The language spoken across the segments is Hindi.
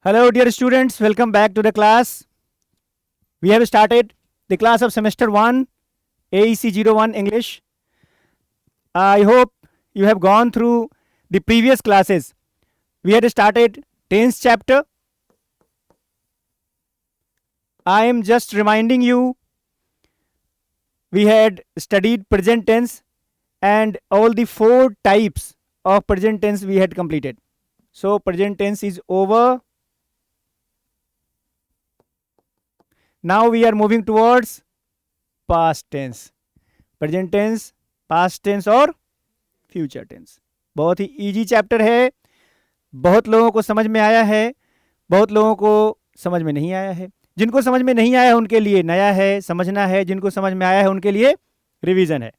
Hello, dear students. Welcome back to the class. We have started the class of semester 1, AEC 01 English. I hope you have gone through the previous classes. We had started tense chapter. I am just reminding you, we had studied present tense and all the 4 types of present tense we had completed. So, present tense is over. Now we are moving towards past tense. Present tense, past tense और फ्यूचर टेंस. बहुत ही इजी चैप्टर है. बहुत लोगों को समझ में आया है, बहुत लोगों को समझ में नहीं आया है. जिनको समझ में नहीं आया उनके लिए नया है, समझना है. जिनको समझ में आया है उनके लिए रिवीजन है.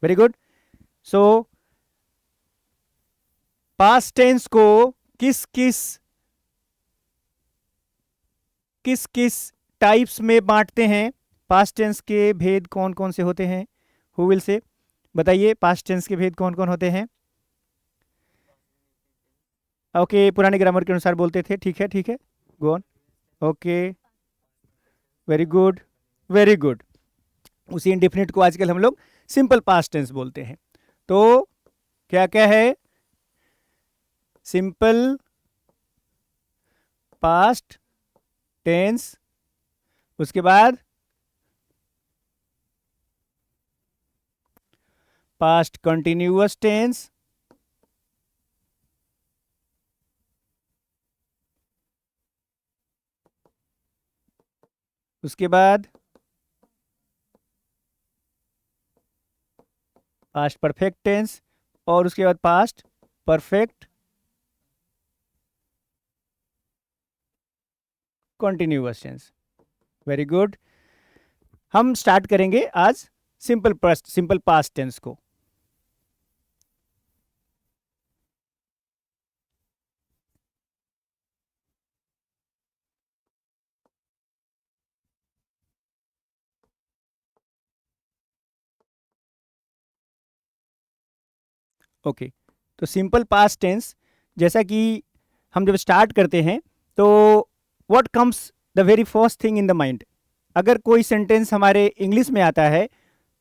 Very good. So past tense को किस किस टाइप्स में बांटते हैं, पास्ट टेंस के भेद कौन कौन से होते हैं? Who will say? बताइए, पास्ट टेंस के भेद कौन कौन होते हैं? ओके, पुराने ग्रामर के अनुसार बोलते थे. ठीक है, ठीक है. Go on. Okay, very good, very good. उसी इंडिफिनिट को आजकल हम लोग सिंपल पास्ट टेंस बोलते हैं. तो क्या क्या है? सिंपल पास्ट टेंस, उसके बाद पास्ट कंटिन्यूअस टेंस, उसके बाद पास्ट परफेक्ट टेंस, और उसके बाद past perfect continuous tense. Very good. हम स्टार्ट करेंगे आज सिंपल पास्ट टेंस को. ओके, तो सिंपल पास्ट टेंस, जैसा कि हम जब स्टार्ट करते हैं तो what comes the very first thing in the mind. अगर कोई सेंटेंस हमारे इंग्लिश में आता है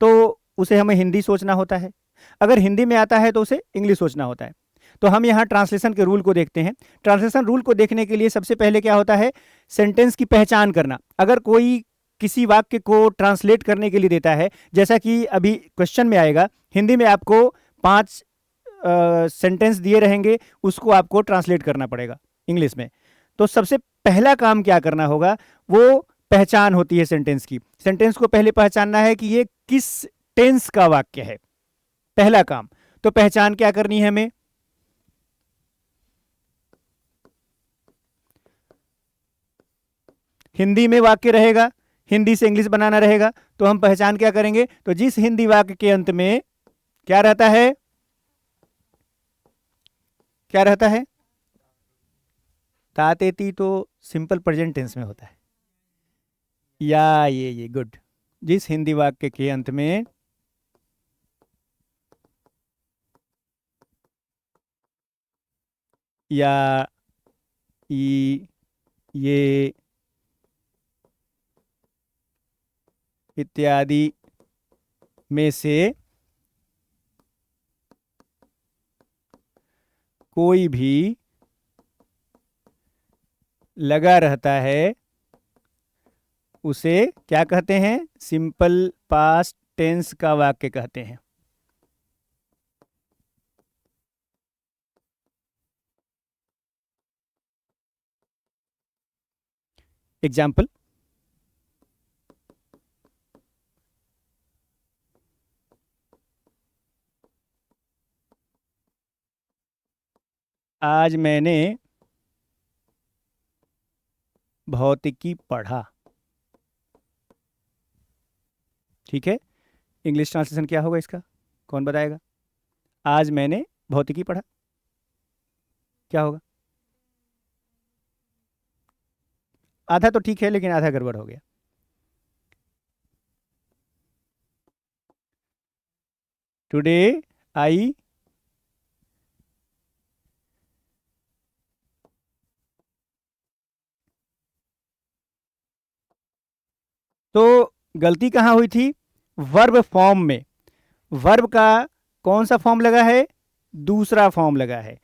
तो उसे हमें हिंदी सोचना होता है. अगर हिंदी में आता है तो उसे इंग्लिश सोचना होता है. तो हम यहाँ ट्रांसलेशन के रूल को देखते हैं. ट्रांसलेशन रूल को देखने के लिए सबसे पहले क्या होता है? सेंटेंस की पहचान करना. अगर कोई किसी वाक्य को ट्रांसलेट करने के लिए देता है, जैसा कि अभी क्वेश्चन में आएगा, हिंदी में आपको 5 सेंटेंस दिए रहेंगे, उसको आपको ट्रांसलेट करना पड़ेगा इंग्लिश में. तो सबसे पहला काम क्या करना होगा? वो पहचान होती है सेंटेंस की. सेंटेंस को पहले पहचानना है कि ये किस टेंस का वाक्य है. पहला काम. तो पहचान क्या करनी है हमें? हिंदी में वाक्य रहेगा, हिंदी से इंग्लिश बनाना रहेगा, तो हम पहचान क्या करेंगे? तो जिस हिंदी वाक्य के अंत में क्या रहता है? क्या रहता है? तातेती तो सिंपल प्रेजेंट टेंस में होता है. या ये गुड. जिस हिंदी वाक्य के अंत में या, ई, ये इत्यादि में से कोई भी लगा रहता है उसे क्या कहते हैं? सिंपल पास्ट टेंस का वाक्य कहते हैं. एग्जाम्पल. आज मैंने भौतिकी पढ़ा. ठीक है, इंग्लिश ट्रांसलेशन क्या होगा इसका? कौन बताएगा? आज मैंने भौतिकी पढ़ा, क्या होगा? आधा तो ठीक है, लेकिन आधा गड़बड़ हो गया. टुडे आई तो गलती कहाँ हुई थी? वर्ब फॉर्म में। वर्ब का कौन सा फॉर्म लगा है? दूसरा फॉर्म लगा है।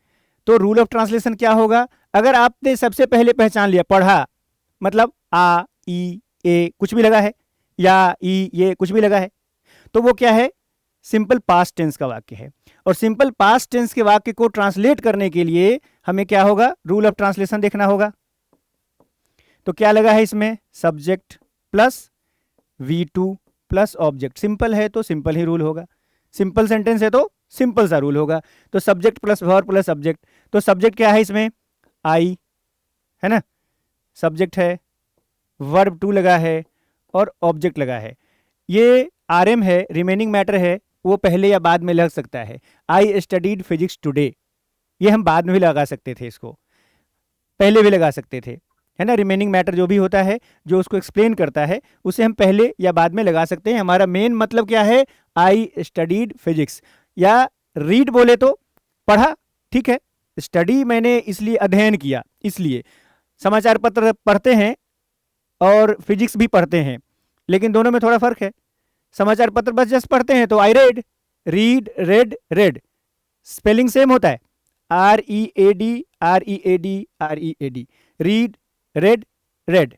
तो रूल ऑफ ट्रांसलेशन क्या होगा? अगर आपने सबसे पहले पहचान लिया, पढ़ा मतलब आ ई ए कुछ भी लगा है, या ई ये कुछ भी लगा है, तो वो क्या है? सिंपल पास्ट टेंस का वाक्य है। और सिंपल पास्ट टेंस के वाक्य को ट्रांसलेट करने के लिए हमें क्या होगा? रूल ऑफ ट्रांसलेशन देखना होगा। तो क्या लगा है इसमें? Subject plus V2 plus object. Simple है तो सिंपल ही रूल होगा, सिंपल सेंटेंस है तो सिंपल सा रूल होगा। तो subject plus verb plus subject. तो सब्जेक्ट क्या है इसमें? आई है ना, सब्जेक्ट है, वर्ब टू लगा है और ऑब्जेक्ट लगा है। ये RM है, रिमेनिंग मैटर है, वो पहले या बाद में लग सकता है। आई स्टडीड फिजिक्स टुडे, ये हम बाद में भी लगा सकते थे, इसको पहले भी लगा सकते थे, है ना। रिमेनिंग मैटर जो भी होता है, जो उसको एक्सप्लेन करता है, उसे हम पहले या बाद में लगा सकते हैं। हमारा मेन मतलब क्या है? I studied physics. या रीड बोले तो पढ़ा, ठीक है। स्टडी मैंने इसलिए अध्ययन किया, इसलिए। समाचार पत्र पढ़ते हैं और फिजिक्स भी पढ़ते हैं, लेकिन दोनों में थोड़ा फर्क है। समाचार पत्र बस जस्ट पढ़ते हैं तो I read, read red red, spelling same होता है, READ READ READ, read red red.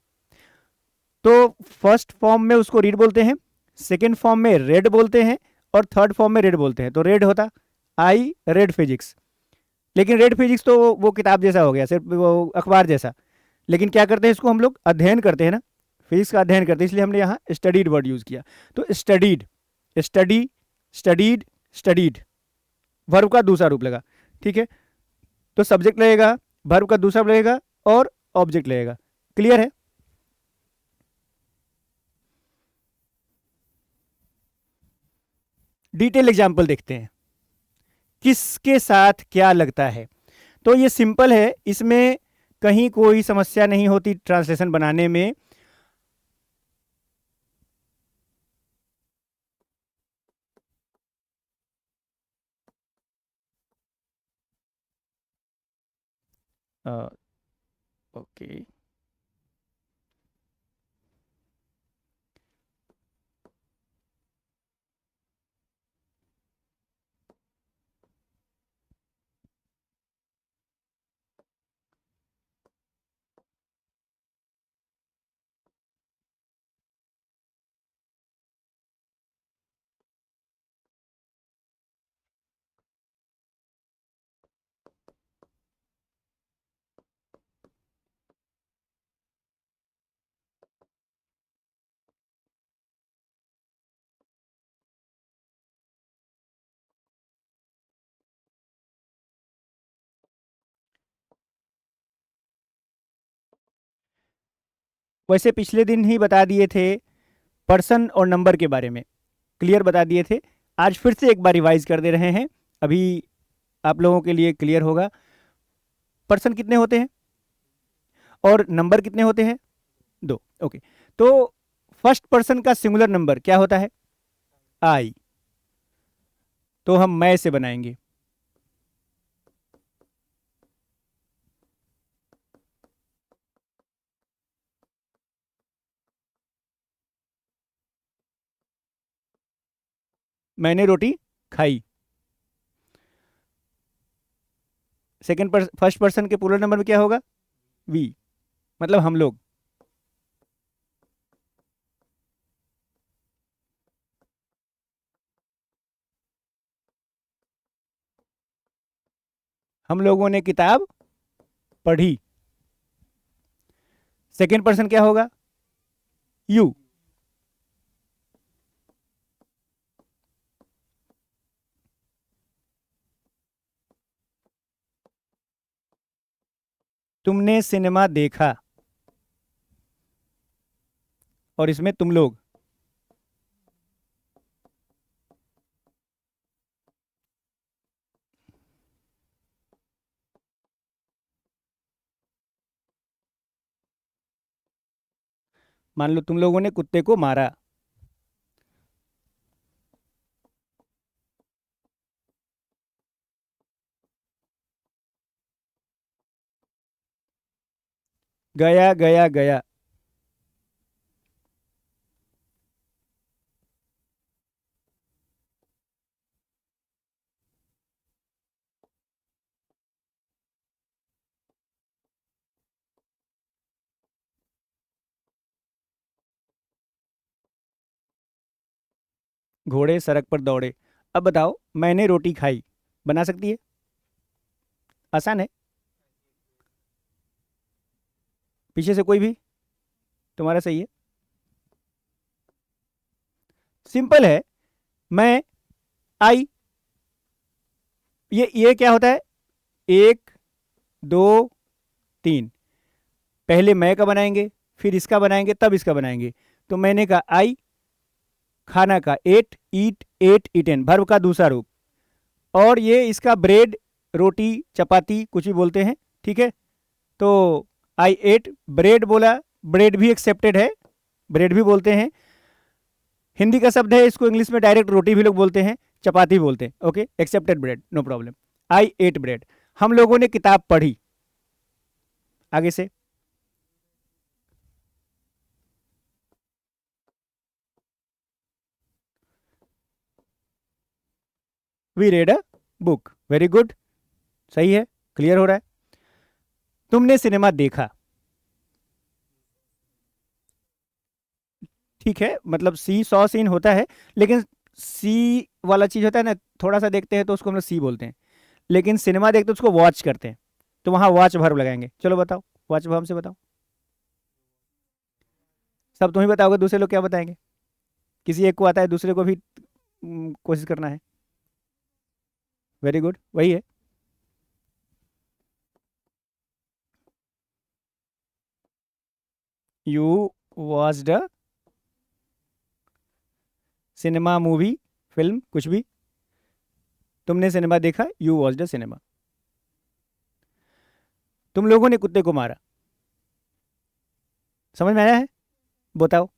तो फर्स्ट फॉर्म में उसको रीड बोलते हैं, सेकेंड फॉर्म में रेड बोलते हैं, और थर्ड फॉर्म में रेड बोलते हैं। तो रेड होता आई रेड फिजिक्स। लेकिन रेड फिजिक्स तो वो किताब जैसा हो गया, सिर्फ वो अखबार जैसा। लेकिन क्या करते हैं, इसको हम लोग अध्ययन करते हैं ना, फिजिक्स का अध्ययन करते हैं, इसलिए हमने यहाँ स्टडीड वर्ड यूज किया। तो studied, study, studied, studied, verb का दूसरा रूप लगा, ठीक है। तो सब्जेक्ट लगेगा, वर्ब का दूसरा लगेगा और ऑब्जेक्ट लगेगा। क्लियर है? डिटेल एग्जाम्पल देखते हैं, किसके साथ क्या लगता है। तो ये सिंपल है, इसमें कहीं कोई समस्या नहीं होती ट्रांसलेशन बनाने में। ओके, वैसे पिछले दिन ही बता दिए थे पर्सन और नंबर के बारे में, क्लियर बता दिए थे। आज फिर से एक बार रिवाइज कर दे रहे हैं, अभी आप लोगों के लिए क्लियर होगा। पर्सन कितने होते हैं और नंबर कितने होते हैं? दो, ओके। तो फर्स्ट पर्सन का सिंगुलर नंबर क्या होता है? आई। तो हम मैं से बनाएंगे। मैंने रोटी खाई। फर्स्ट पर्सन के पूरा नंबर में क्या होगा? वी, मतलब हम लोग। हम लोगों ने किताब पढ़ी। सेकेंड पर्सन क्या होगा? यू। तुमने सिनेमा देखा, और इसमें तुम लोग। मान लो तुम लोगों ने कुत्ते को मारा। गया गया गया। घोड़े सड़क पर दौड़े। अब बताओ, मैंने रोटी खाई, बना सकती है? आसान है। पीछे से कोई भी? तुम्हारा सही है। सिंपल है। मैं, आई, ये क्या होता है? एक, दो, तीन। पहले मैं का बनाएंगे, फिर इसका बनाएंगे, तब इसका बनाएंगे। तो मैंने कहा आई, खाना का एट, ईट, एट, ईटेन, वर्ब का दूसरा रूप। और ये इसका ब्रेड, रोटी, चपाती कुछ भी बोलते हैं, ठीक है। तो आई एट ब्रेड बोला, ब्रेड भी एक्सेप्टेड है, ब्रेड भी बोलते हैं। हिंदी का शब्द है, इसको इंग्लिश में डायरेक्ट रोटी भी लोग बोलते हैं, चपाती बोलते हैं, okay, accepted bread, no problem. I ate bread. हम लोगों ने किताब पढ़ी। आगे से, we read a book, very good, सही है, क्लियर हो रहा है। तुमने सिनेमा देखा। ठीक है, मतलब सी सौ सीन होता है, लेकिन सी वाला चीज होता है ना, थोड़ा सा देखते हैं तो उसको हम लोग सी बोलते हैं, लेकिन सिनेमा देखते हैं तो उसको वॉच करते हैं। तो वहां वॉच वर्ब लगाएंगे। चलो बताओ, वॉच वर्ब से बताओ। सब तुम ही बताओगे, दूसरे लोग क्या बताएंगे? किसी एक को आता है, दूसरे को भी कोशिश करना है। वेरी गुड, वही है। You watched a cinema, movie, film, कुछ भी। तुमने सिनेमा देखा, यू वॉच्ड अ सिनेमा। तुम लोगों ने कुत्ते को मारा। समझ में आया है? बताओ।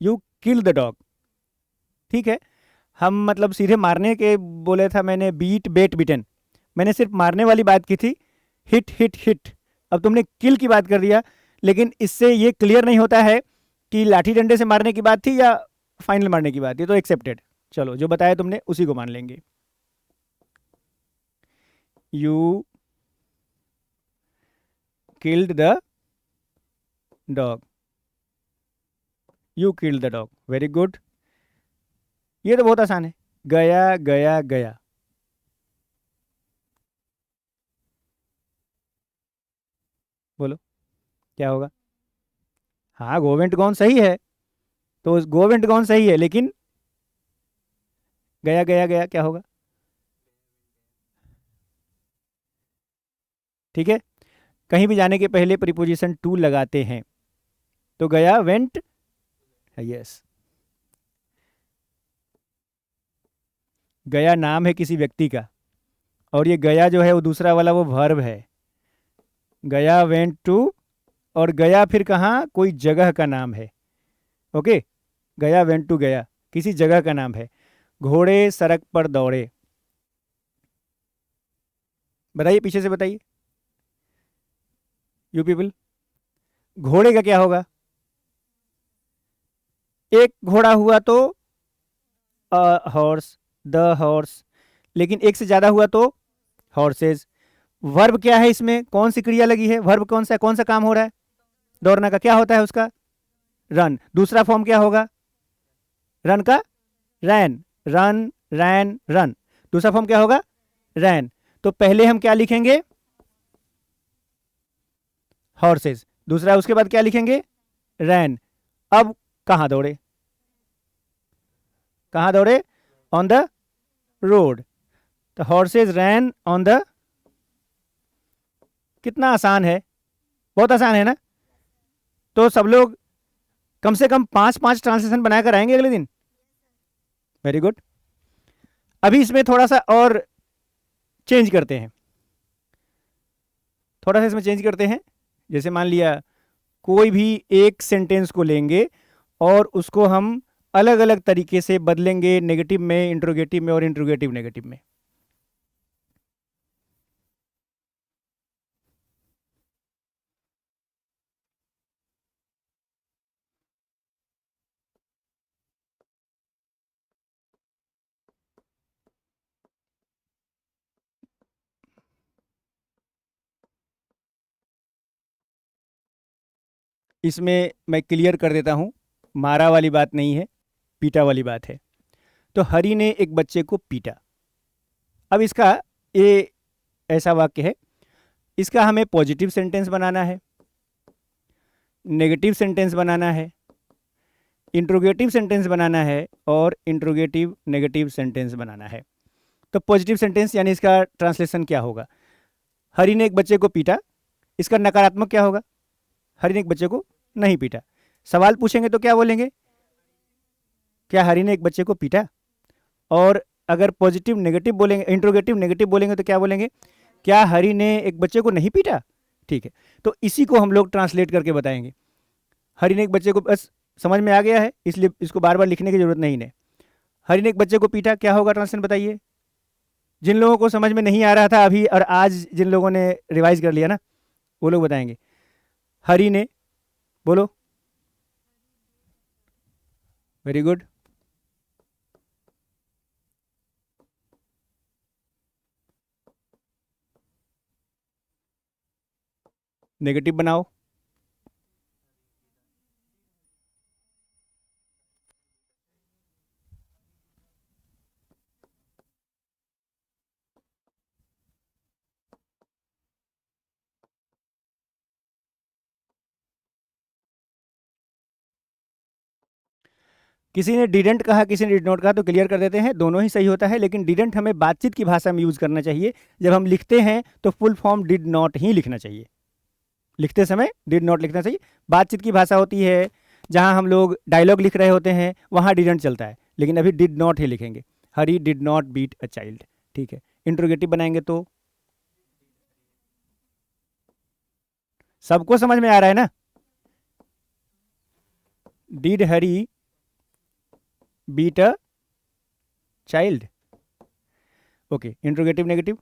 You kill the dog. ठीक है। हम मतलब सीधे मारने के बोले था मैंने, बीट, बेट, बिटन। मैंने सिर्फ मारने वाली बात की थी, हिट, हिट, हिट। अब तुमने किल की बात कर दिया, लेकिन इससे ये क्लियर नहीं होता है कि लाठी डंडे से मारने की बात थी या फाइनल मारने की बात थी, तो एक्सेप्टेड। चलो, जो बताया तुमने उसी को मान लेंगे। You killed the dog. You killed the dog, very good. ये तो बहुत आसान है। गया, गया, गया। बोलो, क्या होगा? हाँ, गोवेंट गॉन सही है। तो गोवेंट गॉन सही है, लेकिन गया, गया, गया क्या होगा? ठीक है। कहीं भी जाने के पहले प्रीपोजिशन टू लगाते हैं। तो गया, वेंट, यस। गया नाम है किसी व्यक्ति का, और ये गया जो है वो दूसरा वाला वो वर्ब है। गया, वेंट टू, और गया फिर कहाँ, कोई जगह का नाम है। ओके। गया, वेंट टू, गया किसी जगह का नाम है। घोड़े सड़क पर दौड़े। बताइए, पीछे से बताइए, यू पीपल। घोड़े का क्या होगा? एक घोड़ा हुआ तो हॉर्स, द हॉर्स। लेकिन एक से ज्यादा हुआ तो हॉर्सेज। वर्ब क्या है इसमें, कौन सी क्रिया लगी है? वर्ब कौन सा काम हो रहा है? दौड़ना का क्या होता है उसका? रन। दूसरा फॉर्म क्या होगा रन का? रैन, रन, रैन, रन। दूसरा फॉर्म क्या होगा? रैन। तो पहले हम क्या लिखेंगे? हॉर्सेज। दूसरा उसके बाद क्या लिखेंगे? रैन। अब कहां दौड़े? कहां दौड़े? On the road. तो हॉर्सेज रैन ऑन द। कितना आसान है, बहुत आसान है ना? तो सब लोग कम से कम पांच पांच ट्रांसलेशन बनाकर आएंगे अगले दिन। Very good. अभी इसमें थोड़ा सा और चेंज करते हैं, थोड़ा सा इसमें चेंज करते हैं। जैसे मान लिया कोई भी एक सेंटेंस को लेंगे और उसको हम अलग अलग तरीके से बदलेंगे, नेगेटिव में, इंट्रोगेटिव में, और इंट्रोगेटिव नेगेटिव में। इसमें मैं क्लियर कर देता हूं, मारा वाली बात नहीं है, पीटा वाली बात है। तो हरी ने एक बच्चे को पीटा। अब इसका ये ऐसा वाक्य है, इसका हमें पॉजिटिव सेंटेंस बनाना है, नेगेटिव सेंटेंस बनाना है, इंट्रोगेटिव सेंटेंस बनाना है और इंट्रोगेटिव नेगेटिव सेंटेंस बनाना है। तो पॉजिटिव सेंटेंस यानी इसका ट्रांसलेशन क्या होगा? हरी ने एक बच्चे को पीटा, इसका नकारात्मक क्या होगा? हरी ने एक बच्चे को नहीं पीटा। सवाल पूछेंगे तो क्या बोलेंगे? क्या हरी ने एक बच्चे को पीटा? और अगर पॉजिटिव नेगेटिव बोलेंगे, इंट्रोगेटिव नेगेटिव बोलेंगे तो क्या बोलेंगे? क्या हरी ने एक बच्चे को नहीं पीटा? ठीक है, तो इसी को हम लोग ट्रांसलेट करके बताएंगे। हरी ने एक बच्चे को, बस समझ में आ गया है, इसलिए इसको बार बार लिखने की जरूरत नहीं है। हरी ने एक बच्चे को पीटा, क्या होगा ट्रांसलेशन बताइए? जिन लोगों को समझ में नहीं आ रहा था अभी और आज जिन लोगों ने रिवाइज कर लिया ना, वो लोग बताएंगे। हरी ने, बोलो, वेरी गुड। नेगेटिव बनाओ। किसी ने डिडेंट कहा, किसी ने डिड नॉट कहा, तो क्लियर कर देते हैं, दोनों ही सही होता है, लेकिन डिडेंट हमें बातचीत की भाषा में यूज करना चाहिए। जब हम लिखते हैं तो फुल फॉर्म डिड नॉट ही लिखना चाहिए, लिखते समय डिड नॉट लिखना चाहिए। बातचीत की भाषा होती है जहां हम लोग डायलॉग लिख रहे होते हैं, वहां डिडेंट चलता है, लेकिन अभी डिड नॉट ही लिखेंगे। Hari did not beat a child. ठीक है, इंट्रोगेटिव बनाएंगे तो सबको समझ में आ रहा है ना? Did Hari beat a child. Okay, interrogative negative.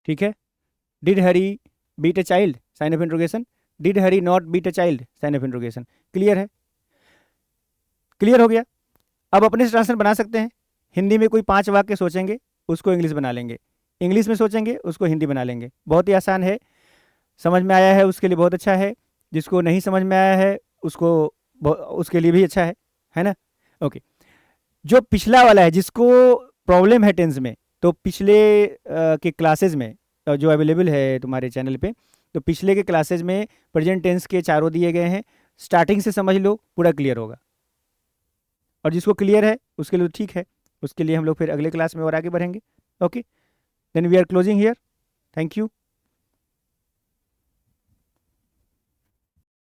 ठीक है, did Hari beat a child, sign of interrogation. Did Hari not beat a child, sign of interrogation. Clear है? क्लियर हो गया? अब अपने से ट्रांसलेशन बना सकते हैं। हिंदी में कोई 5 वाक्य सोचेंगे, उसको इंग्लिश बना लेंगे, इंग्लिश में सोचेंगे उसको हिंदी बना लेंगे। बहुत ही आसान है, समझ में आया है उसके लिए बहुत अच्छा है, जिसको नहीं समझ में आया है उसको उसके लिए भी अच्छा है ना? ओके, जो पिछला वाला है जिसको प्रॉब्लम है टेंस में, तो पिछले के क्लासेज में जो अवेलेबल है तुम्हारे चैनल पे, तो पिछले के क्लासेज में प्रेजेंट टेंस के चारों दिए गए हैं, स्टार्टिंग से समझ लो, पूरा क्लियर होगा। और जिसको क्लियर है उसके लिए तो ठीक है, उसके लिए हम लोग फिर अगले क्लास में और आगे बढ़ेंगे। Okay, then we are closing here. Thank you.